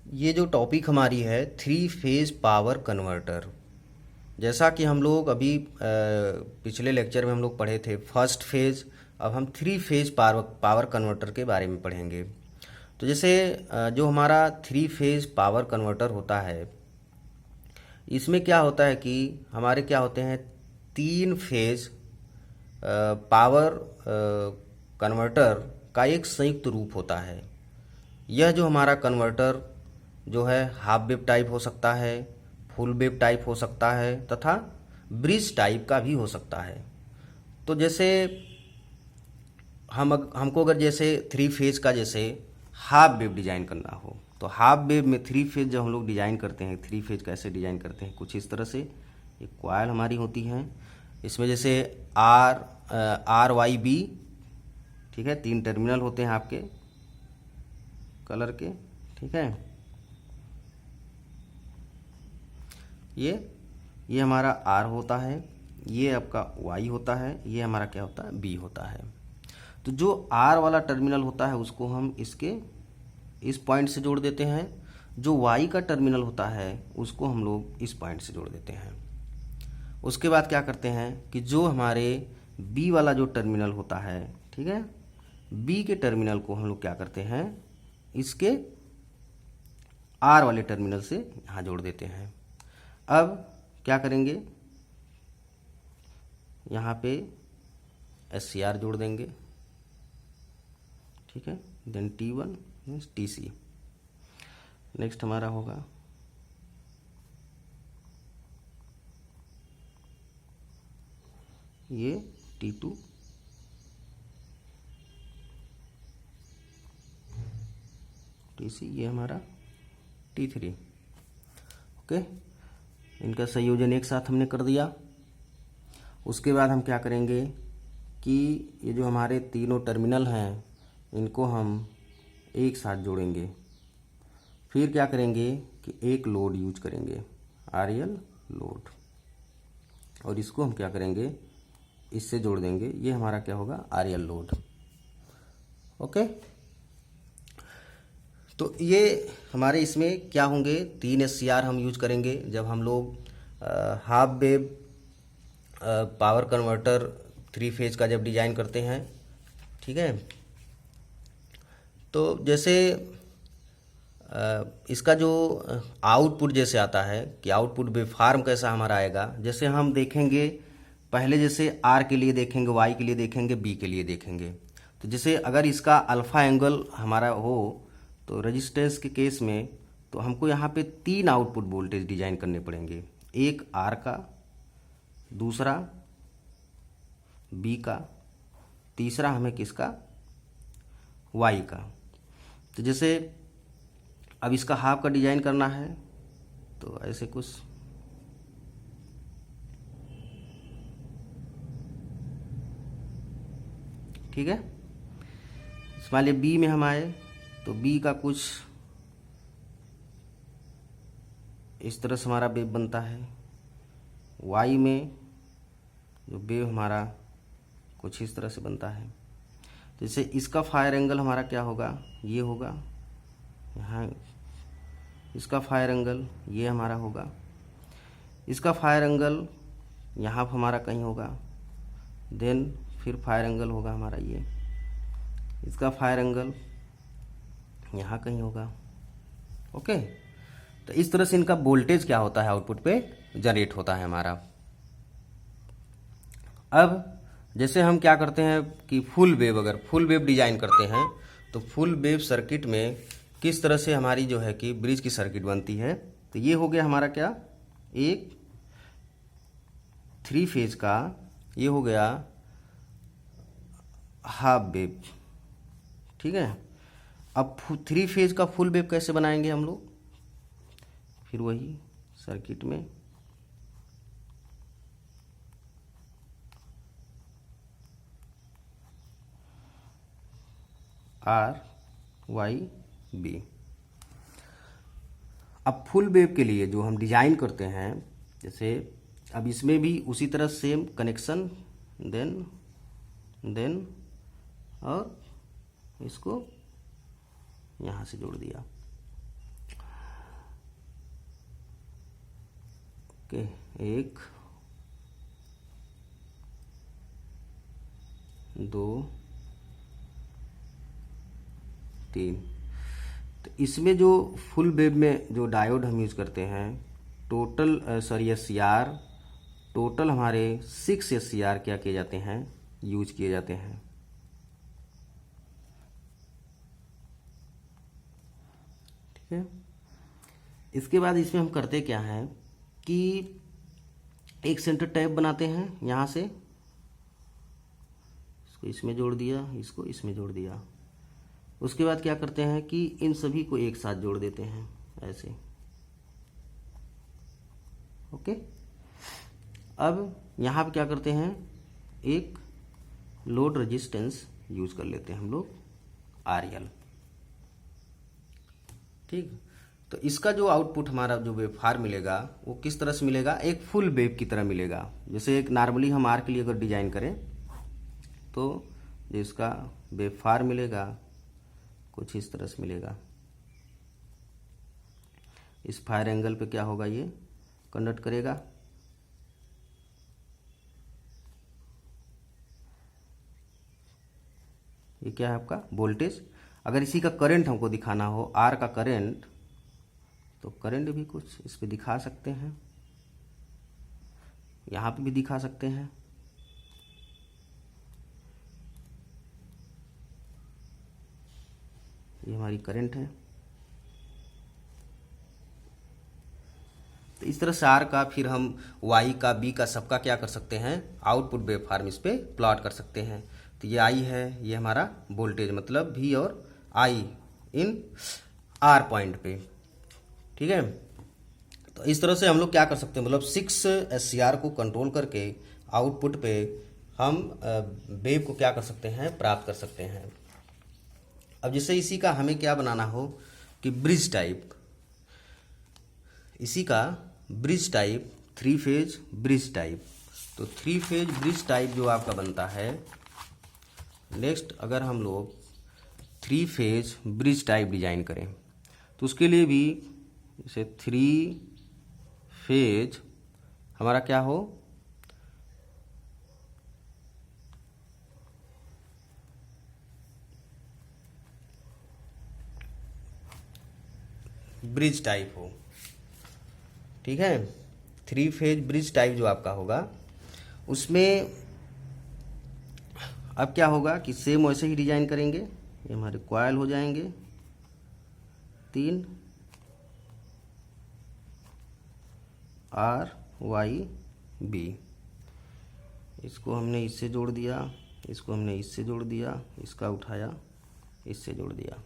ये जो टॉपिक हमारी है थ्री फेज पावर कन्वर्टर। जैसा कि हम लोग अभी पिछले लेक्चर में हम लोग पढ़े थे फर्स्ट फेज। अब हम थ्री फेज पावर कन्वर्टर के बारे में पढ़ेंगे। तो जैसे जो हमारा थ्री फेज पावर कन्वर्टर होता है, इसमें क्या होता है कि हमारे क्या होते हैं, तीन फेज पावर कन्वर्टर का एक संयुक्त रूप होता है। यह जो हमारा कन्वर्टर जो है हाफ वेव टाइप हो सकता है, फुल वेव टाइप हो सकता है तथा ब्रिज टाइप का भी हो सकता है। तो जैसे हमको अगर जैसे थ्री फेज का जैसे हाफ वेव डिजाइन करना हो, तो हाफ वेव में थ्री फेज जब हम लोग डिजाइन करते हैं, थ्री फेज कैसे डिजाइन करते हैं, कुछ इस तरह से एक कॉइल हमारी होती है। इसमें जैसे RYB, ठीक है, तीन टर्मिनल होते हैं आपके कलर के, ठीक है। ये हमारा R होता है, ये आपका Y होता है, ये हमारा क्या होता है, B होता है। तो जो R वाला टर्मिनल होता है उसको हम इसके इस पॉइंट से जोड़ देते हैं, जो Y का टर्मिनल होता है उसको हम लोग इस पॉइंट से जोड़ देते हैं। उसके बाद क्या करते हैं कि जो हमारे B वाला जो टर्मिनल होता है, ठीक है, B के टर्मिनल को हम लोग क्या करते हैं, इसके R वाले टर्मिनल से यहाँ जोड़ देते हैं। अब क्या करेंगे, यहाँ पे SCR जोड़ देंगे, ठीक है, देन T1 TC। नेक्स्ट हमारा होगा ये T2, TC, ये हमारा T3। ओके, इनका संयोजन एक साथ हमने कर दिया। उसके बाद हम क्या करेंगे कि ये जो हमारे तीनों टर्मिनल हैं इनको हम एक साथ जोड़ेंगे। फिर क्या करेंगे कि एक लोड यूज करेंगे, RL लोड, और इसको हम क्या करेंगे, इससे जोड़ देंगे। ये हमारा क्या होगा, RL लोड। ओके, तो ये हमारे इसमें क्या होंगे, तीन SCR हम यूज करेंगे जब हम लोग half wave power converter three phase का जब डिजाइन करते हैं, ठीक है। तो जैसे इसका जो आउटपुट जैसे आता है कि आउटपुट वेवफॉर्म कैसा हमारा आएगा, जैसे हम देखेंगे पहले, जैसे R के लिए देखेंगे, Y के लिए देखेंगे, B के लिए देखेंगे। तो जैसे अगर इसका अल्फा एंगल हमारा हो तो रेजिस्टेंस के केस में तो हमको यहाँ पे तीन आउटपुट वोल्टेज डिजाइन करने पड़ेंगे, एक R का, दूसरा B का, तीसरा हमें किसका, Y का। तो जैसे अब इसका हाफ का डिजाइन करना है तो ऐसे कुछ, ठीक है। मान लिया B में हम आए तो B का कुछ इस तरह से हमारा वेव बनता है। Y में जो वेव हमारा कुछ इस तरह से बनता है। तो जैसे इसका फायर एंगल हमारा क्या होगा, ये होगा, यहाँ इसका फायर एंगल ये हमारा होगा, इसका फायर एंगल यहाँ हमारा कहीं होगा, देन फिर फायर एंगल होगा हमारा ये, इसका फायर एंगल यहाँ कहीं होगा। ओके, तो इस तरह से इनका वोल्टेज क्या होता है, आउटपुट पे जनरेट होता है हमारा। अब जैसे हम क्या करते हैं कि फुल वेव, अगर फुल वेव डिजाइन करते हैं तो फुल वेव सर्किट में किस तरह से हमारी जो है कि ब्रिज की सर्किट बनती है। तो ये हो गया हमारा क्या, एक थ्री फेज का, ये हो गया हाफ वेव, ठीक है। अब थ्री फेज का फुल वेव कैसे बनाएंगे हम लोग, फिर वही सर्किट में RYB। अब फुल वेव के लिए जो हम डिजाइन करते हैं, जैसे अब इसमें भी उसी तरह सेम कनेक्शन, देन और इसको यहाँ से जोड़ दिया। ओके, 1 2 3। तो इसमें जो फुल वेव में जो डायोड हम यूज़ करते हैं, टोटल SCR टोटल हमारे 6 SCR क्या किए जाते हैं, यूज किए जाते हैं। ठीक है। इसके बाद इसमें हम करते क्या हैं कि एक सेंटर टैप बनाते हैं, यहाँ से इसको इसमें जोड़ दिया, इसको इसमें जोड़ दिया। उसके बाद क्या करते हैं कि इन सभी को एक साथ जोड़ देते हैं ऐसे। ओके। अब यहाँ पे क्या करते हैं, एक लोड रेजिस्टेंस यूज कर लेते हैं हम लोग, RL। ठीक। तो इसका जो आउटपुट हमारा जो वेवफॉर्म मिलेगा वो किस तरह से मिलेगा, एक फुल वेव की तरह मिलेगा। जैसे एक नॉर्मली हम आर के लिए अगर डिजाइन करें तो जो इसका वेवफॉर्म मिलेगा कुछ इस तरह से मिलेगा। इस फायर एंगल पे क्या होगा, ये कंडक्ट करेगा। ये क्या है आपका वोल्टेज। अगर इसी का करंट हमको दिखाना हो, आर का करंट, तो करंट भी कुछ इस पे दिखा सकते हैं, यहाँ पे भी दिखा सकते हैं। ये हमारी करंट है। तो इस तरह से आर का, फिर हम वाई का, बी का, सबका क्या कर सकते हैं, आउटपुट वेवफॉर्म इस पे प्लॉट कर सकते हैं। तो ये आई है, ये हमारा वोल्टेज, मतलब वी और आई इन आर पॉइंट पे। ठीक है। तो इस तरह से हम लोग क्या कर सकते हैं, मतलब 6 SCR को कंट्रोल करके आउटपुट पे हम वेव को क्या कर सकते हैं, प्राप्त कर सकते हैं। अब जैसे इसी का हमें क्या बनाना हो कि ब्रिज टाइप, इसी का bridge type, 3 phase bridge type. तो 3 फेज ब्रिज टाइप जो आपका बनता है, नेक्स्ट अगर हम लोग 3 फेज ब्रिज टाइप डिजाइन करें तो उसके लिए भी जैसे 3 फेज हमारा क्या हो, ब्रिज टाइप हो। ठीक है। 3 फेज ब्रिज टाइप जो आपका होगा, उसमें अब क्या होगा कि सेम वैसे ही डिजाइन करेंगे। ये हमारे कॉइल हो जाएंगे 3 RYB। इसको हमने इससे जोड़ दिया, इसको हमने इससे जोड़ दिया, इसका उठाया, इससे जोड़ दिया।